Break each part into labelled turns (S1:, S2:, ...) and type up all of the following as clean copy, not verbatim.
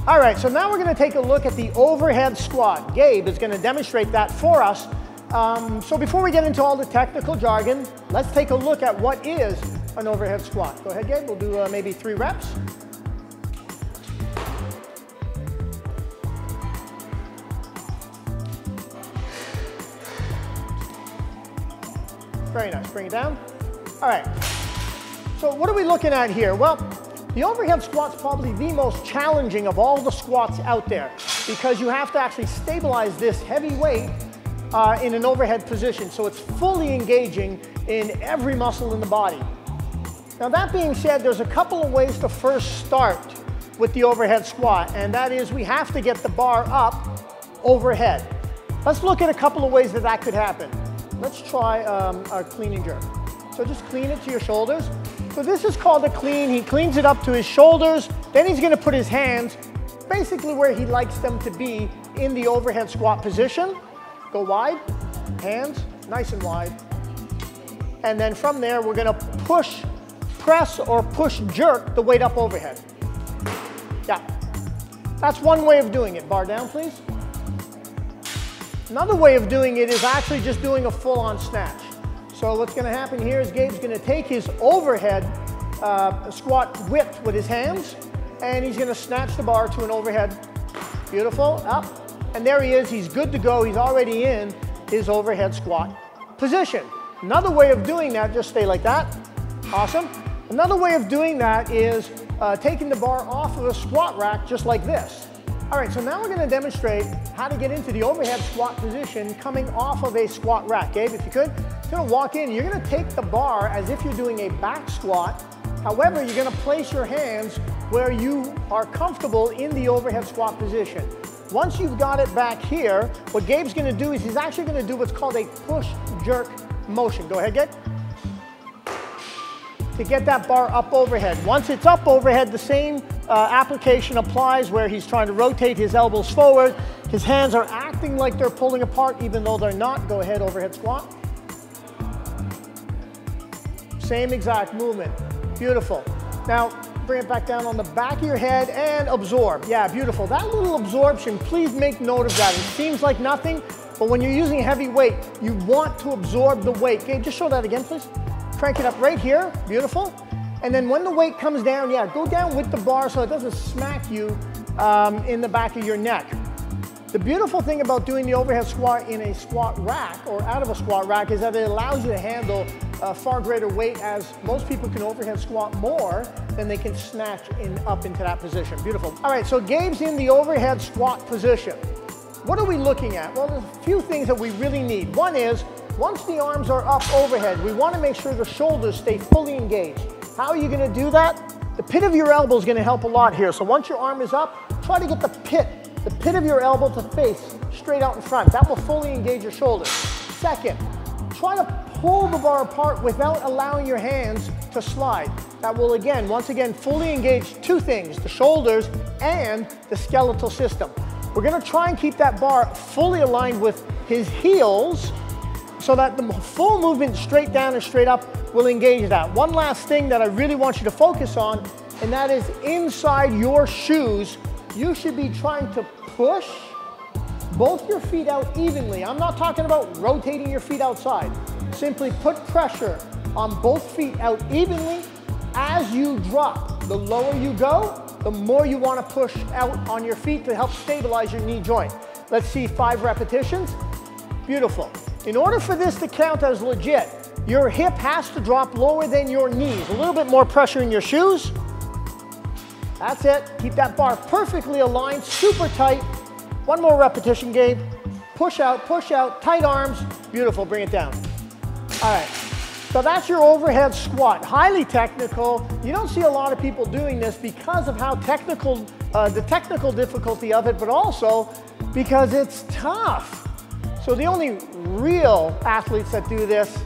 S1: All right, so now we're going to take a look at the overhead squat. Gabe is going to demonstrate that for us. So before we get into all the technical jargon, let's take a look at what is an overhead squat. Go ahead, Gabe. We'll do maybe 3 reps. Very nice. Bring it down. All right. So what are we looking at here? Well, the overhead squat's probably the most challenging of all the squats out there because you have to actually stabilize this heavy weight in an overhead position, so it's fully engaging in every muscle in the body. Now that being said, there's a couple of ways to first start with the overhead squat, and that is we have to get the bar up overhead. Let's look at a couple of ways that that could happen. Let's try our clean and jerk. So just clean it to your shoulders. So this is called a clean. He cleans it up to his shoulders, then he's gonna put his hands basically where he likes them to be in the overhead squat position. Go wide, hands nice and wide. And then from there, we're gonna push, press or push jerk the weight up overhead. Yeah, that's one way of doing it. Bar down, please. Another way of doing it is actually just doing a full-on snatch. So what's going to happen here is Gabe's going to take his overhead squat width with his hands, and he's going to snatch the bar to an overhead. Beautiful, up, and there he is. He's good to go. He's already in his overhead squat position. Another way of doing that, just stay like that. Awesome. Another way of doing that is taking the bar off of a squat rack just like this. All right, so now we're going to demonstrate how to get into the overhead squat position coming off of a squat rack. Gabe, if you could, you're going to walk in. You're going to take the bar as if you're doing a back squat. However, you're going to place your hands where you are comfortable in the overhead squat position. Once you've got it back here, what Gabe's going to do is he's actually going to do what's called a push-jerk motion. Go ahead, Gabe. To get that bar up overhead. Once it's up overhead, the same application applies where he's trying to rotate his elbows forward. His hands are acting like they're pulling apart even though they're not. Go ahead, overhead squat. Same exact movement. Beautiful. Now, bring it back down on the back of your head and absorb. Yeah, beautiful. That little absorption, please make note of that. It seems like nothing, but when you're using heavy weight, you want to absorb the weight. Gabe, just show that again, please. Crank it up right here, beautiful. And then when the weight comes down, yeah, go down with the bar so it doesn't smack you in the back of your neck. The beautiful thing about doing the overhead squat in a squat rack or out of a squat rack is that it allows you to handle far greater weight, as most people can overhead squat more than they can snatch up into that position. Beautiful. All right, so Gabe's in the overhead squat position. What are we looking at? Well, there's a few things that we really need. One is, once the arms are up overhead, we want to make sure the shoulders stay fully engaged. How are you going to do that? The pit of your elbow is going to help a lot here. So once your arm is up, try to get the pit of your elbow to face straight out in front. That will fully engage your shoulders. Second, try to pull the bar apart without allowing your hands to slide. That will once again, fully engage two things, the shoulders and the skeletal system. We're going to try and keep that bar fully aligned with his heels so that the full movement straight down and straight up will engage that. One last thing that I really want you to focus on, and that is inside your shoes, you should be trying to push both your feet out evenly. I'm not talking about rotating your feet outside. Simply put pressure on both feet out evenly as you drop. The lower you go, the more you want to push out on your feet to help stabilize your knee joint. Let's see 5 repetitions. Beautiful. In order for this to count as legit, your hip has to drop lower than your knees. A little bit more pressure in your shoes. That's it. Keep that bar perfectly aligned, super tight. One more repetition, Gabe. Push out, tight arms. Beautiful, bring it down. All right, so that's your overhead squat. Highly technical. You don't see a lot of people doing this because of how technical, the technical difficulty of it, but also because it's tough. So the only real athletes that do this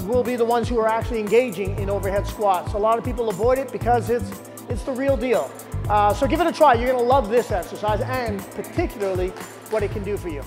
S1: will be the ones who are actually engaging in overhead squats. A lot of people avoid it because it's the real deal. So give it a try. You're going to love this exercise and particularly what it can do for you.